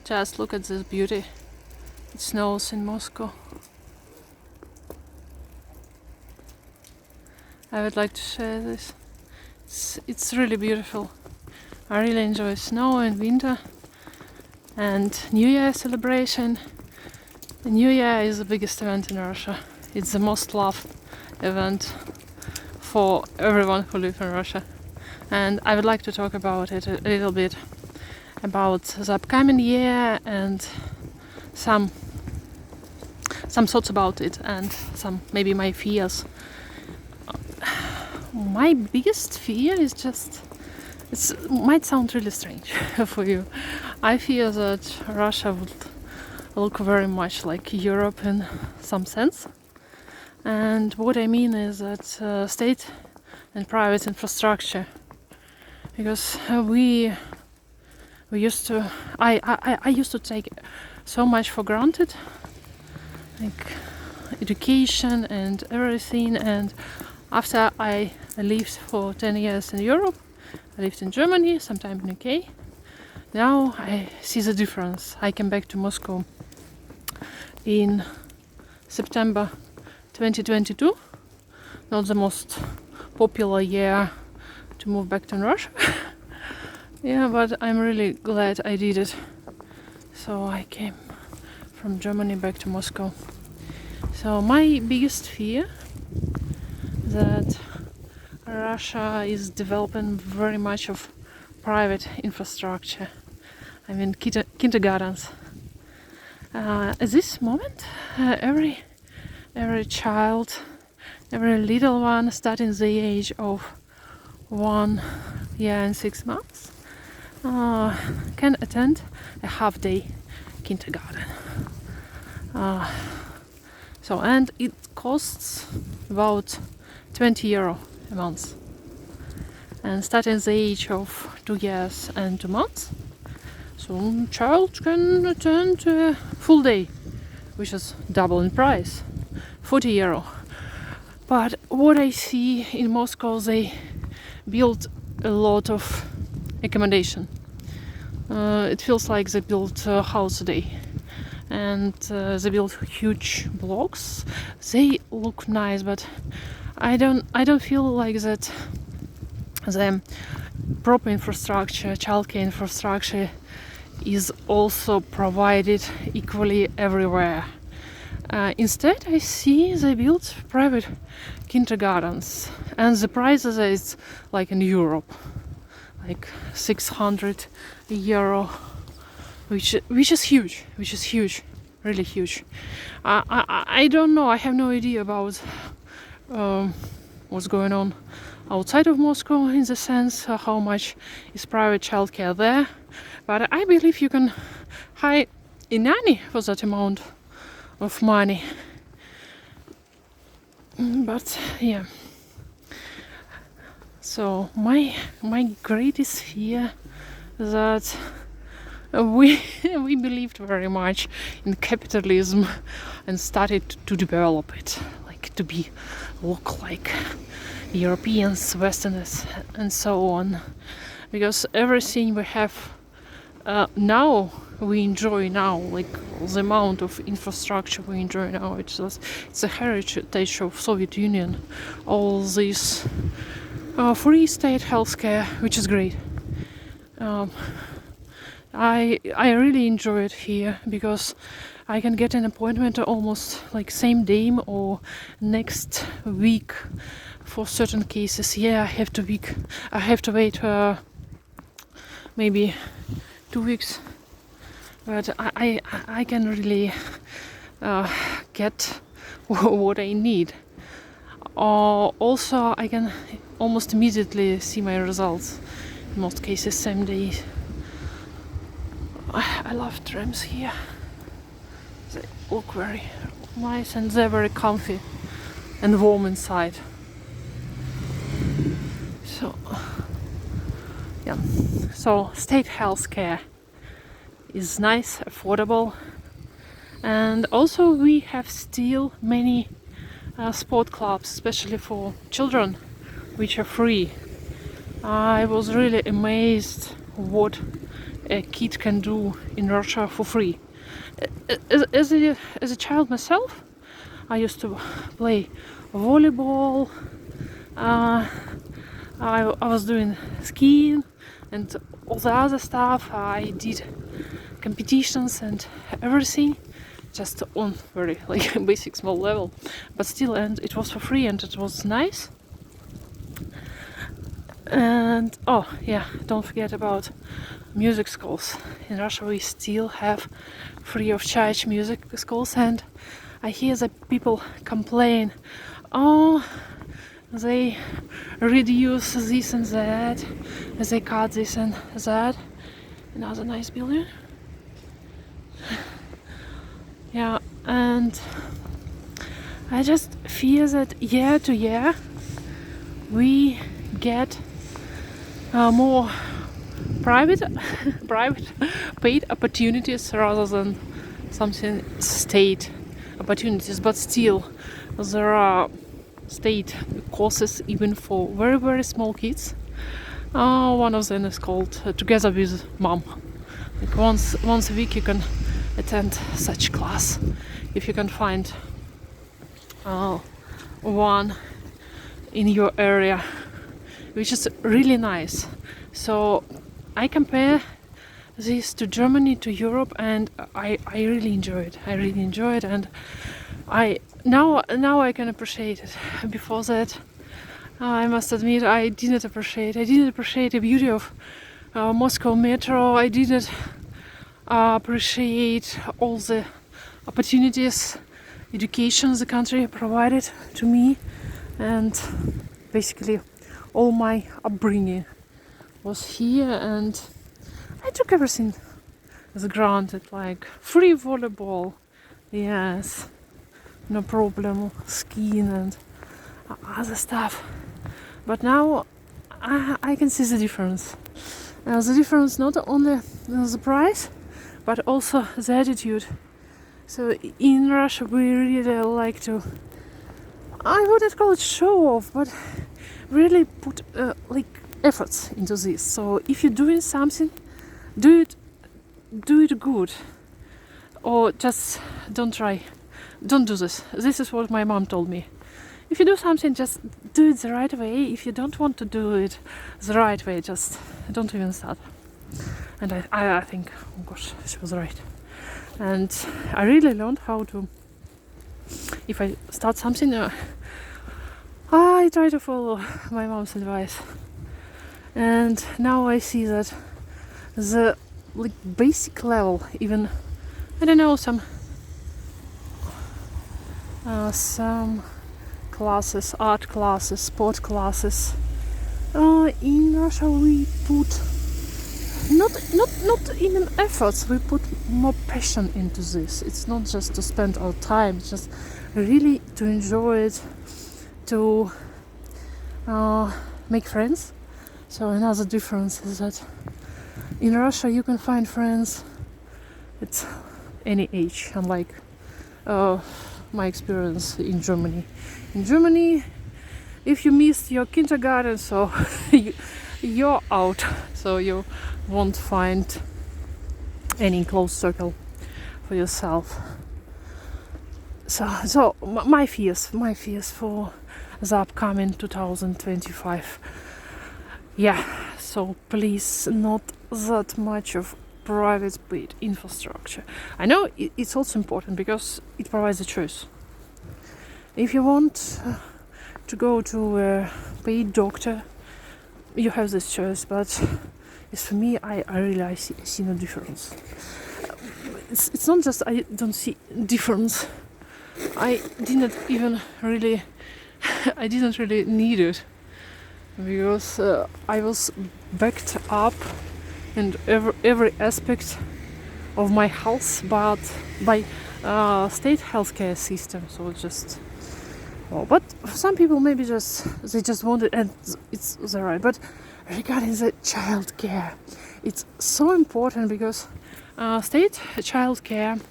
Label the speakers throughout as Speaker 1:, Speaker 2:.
Speaker 1: Just look at this beauty. It snows in Moscow. I would like to share this. It's really beautiful. I really enjoy snow and winter and New Year celebration. The New Year is the biggest event in Russia. It's the most loved event for everyone who lives in Russia. And I would like to talk about it a little bit, about the upcoming year and some thoughts about it and some maybe my fears. My biggest fear is just, it might sound really strange for you. I fear that Russia would look very much like Europe in some sense. And what I mean is that state and private infrastructure, because we used to, I used to take so much for granted, like education and everything. And after I lived for 10 years in Europe, I lived in Germany, sometimes in UK. Now I see the difference. I came back to Moscow in September 2022. Not the most popular year to move back to Russia. Yeah, but I'm really glad I did it. So I came from Germany back to Moscow. So my biggest fear that Russia is developing very much of private infrastructure. I mean kindergartens. At this moment, every child, every little one starting the age of 1 year and 6 months can attend a half-day kindergarten. And it costs about 20 euro a month. And starting the age of 2 years and 2 months, so child can attend a full day, which is double in price, 40 euro. But what I see in Moscow, they build a lot of accommodation. It feels like they built a house a day. And they build huge blocks. They look nice, but I don't feel like that the proper infrastructure, childcare infrastructure, is also provided equally everywhere. Instead, I see they build private kindergartens, and the prices is like in Europe, like 600 euro, which is huge, really huge. I don't know. I have no idea about what's going on outside of Moscow in the sense how much is private childcare there, but I believe you can hire a nanny for that amount of money. But yeah, so my greatest fear that we believed very much in capitalism and started to develop it, like to look like Europeans, Westerners, and so on. Because everything we have now, we enjoy now, like the amount of infrastructure we enjoy now, it's a heritage of Soviet Union. All this free state healthcare, which is great. I really enjoy it here because I can get an appointment almost like same day or next week for certain cases. Yeah, I have to wait maybe 2 weeks, but I can really get what I need. Also, I can almost immediately see my results. In most cases, same day. I love trams here. They look very nice and they're very comfy and warm inside. So, yeah. So state healthcare is nice, affordable, and also we have still many sport clubs, especially for children, which are free. I was really amazed what a kid can do in Russia for free. As a child myself, I used to play volleyball. I was doing skiing and all the other stuff. I did competitions and everything, just on very like basic small level, but still, and it was for free and it was nice. And oh yeah, don't forget about music schools. In Russia we still have free of charge music schools, and I hear that people complain, oh, they reduce this and that, they cut this and that. Another nice building. Yeah, and I just fear that year to year we get more private paid opportunities rather than something state opportunities, but still there are state courses even for very very small kids. One of them is called Together with Mom. Like once a week you can attend such class if you can find one in your area, which is really nice. So I compare this to Germany, to Europe, and I really enjoy it. I really enjoy it, and I now I can appreciate it. Before that, I must admit I didn't appreciate the beauty of Moscow metro. I didn't appreciate all the opportunities education the country provided to me, and basically all my upbringing was here, and I took everything as granted, like free volleyball, yes, no problem, skiing and other stuff. But now I can see the difference. The difference not only the price, but also the attitude. So in Russia we really like to, I wouldn't call it show off, but really put like efforts into this. So if you're doing something, do it good, or just don't try. Don't do this. This is what my mom told me. If you do something, just do it the right way. If you don't want to do it the right way, just don't even start. And I think, oh gosh, she was right. And I really learned how to, if I start something, I try to follow my mom's advice. And now I see that the like basic level, even, I don't know, some classes, art classes, sport classes. In Russia we put not even efforts, we put more passion into this. It's not just to spend our time, it's just really to enjoy it, to make friends. So another difference is that in Russia you can find friends at any age, unlike my experience in Germany. In Germany, if you missed your kindergarten, so you're out, so you won't find any close circle for yourself. So my fears for the upcoming 2025. Yeah, so please, not that much of private paid infrastructure. I know it's also important because it provides a choice. If you want to go to a paid doctor, you have this choice, but as for me, I really see no difference. It's not just I don't see difference. I didn't really need it, because I was backed up in every aspect of my health, but by state healthcare system. So just, well, but some people maybe they just want it, and it's the right. But regarding the childcare, it's so important because state childcare,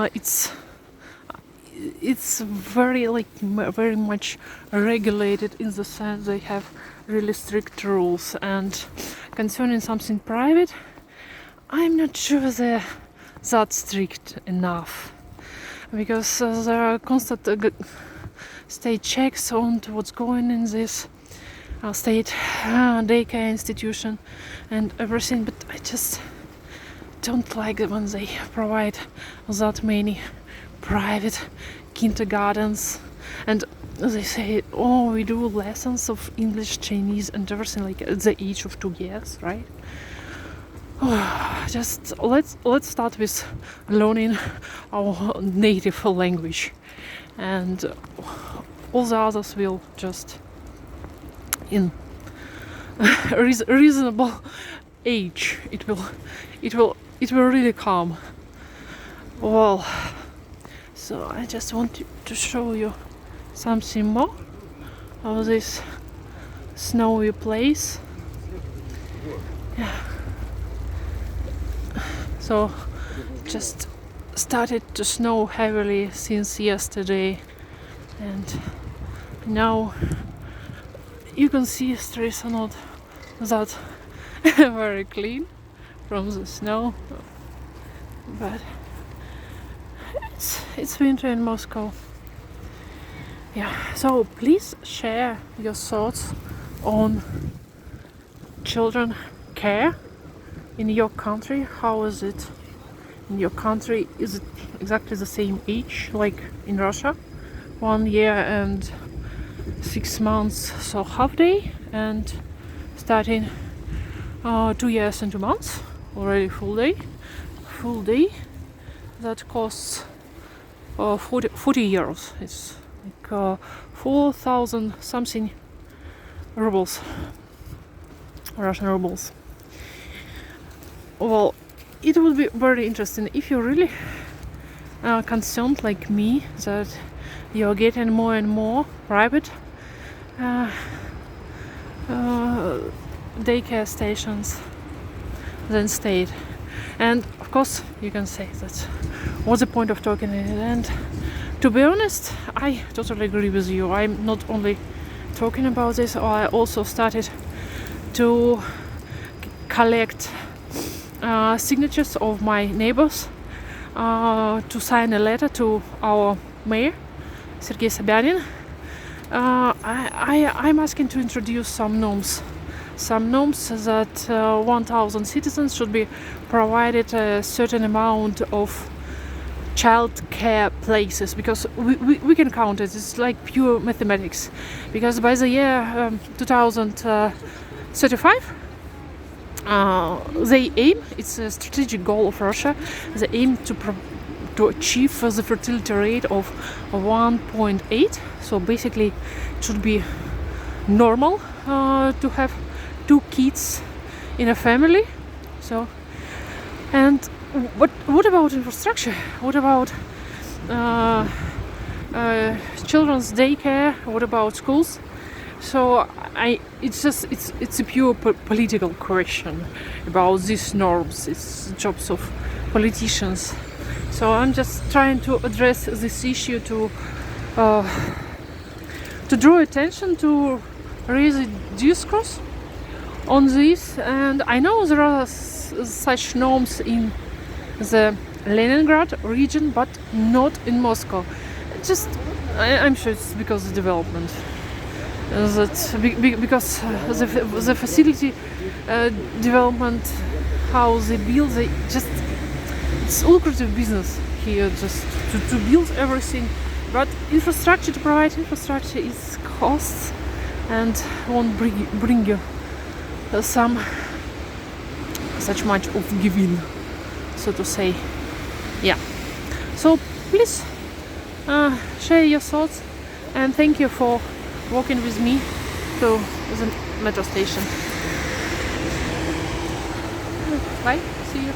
Speaker 1: it's very much regulated, in the sense they have really strict rules, and concerning something private, I'm not sure they're that strict enough, because there are constant state checks on what's going in this state daycare institution and everything, but I just don't like it when they provide that many private kindergartens and they say, oh, we do lessons of English, Chinese and everything like at the age of 2 years, right? Just let's start with learning our native language, and all the others will just in reasonable age it will really come. Well, so I just want to show you something more of this snowy place. Yeah. So just started to snow heavily since yesterday, and now you can see streets are not that very clean from the snow, but it's winter in Moscow. Yeah, so please share your thoughts on children care in your country. How is it in your country? Is it exactly the same age like in Russia? 1 year and 6 months, so half day, and starting 2 years and 2 months, already full day. Full day that costs 40 euros. It's like 4,000 something rubles, Russian rubles. Well, it would be very interesting if you're really concerned like me that you're getting more and more private daycare stations than state. And of course you can say that what's the point of talking in it, and to be honest I totally agree with you. I'm not only talking about this, I also started to collect signatures of my neighbors to sign a letter to our mayor, Sergei Sobyanin. I'm asking to introduce some norms that 1,000 citizens should be provided a certain amount of childcare places, because we can count it. It's like pure mathematics, because by the year 2035 they aim, it's a strategic goal of Russia, they aim to achieve the fertility rate of 1.8. So basically it should be normal to have 2 kids in a family. So, and what about infrastructure? What about children's daycare? What about schools? So it's a pure political question about these norms. It's jobs of politicians. So I'm just trying to address this issue, to draw attention, to raise a discourse on this. And I know there are such norms in the Leningrad region, but not in Moscow. I'm sure it's because of development. Because the facility development, how they build, it's lucrative business here just to build everything. But infrastructure, to provide infrastructure, is costs and won't bring you some such much of giving, so to say. Yeah. So please share your thoughts, and thank you for walking with me to the metro station. Bye. See you.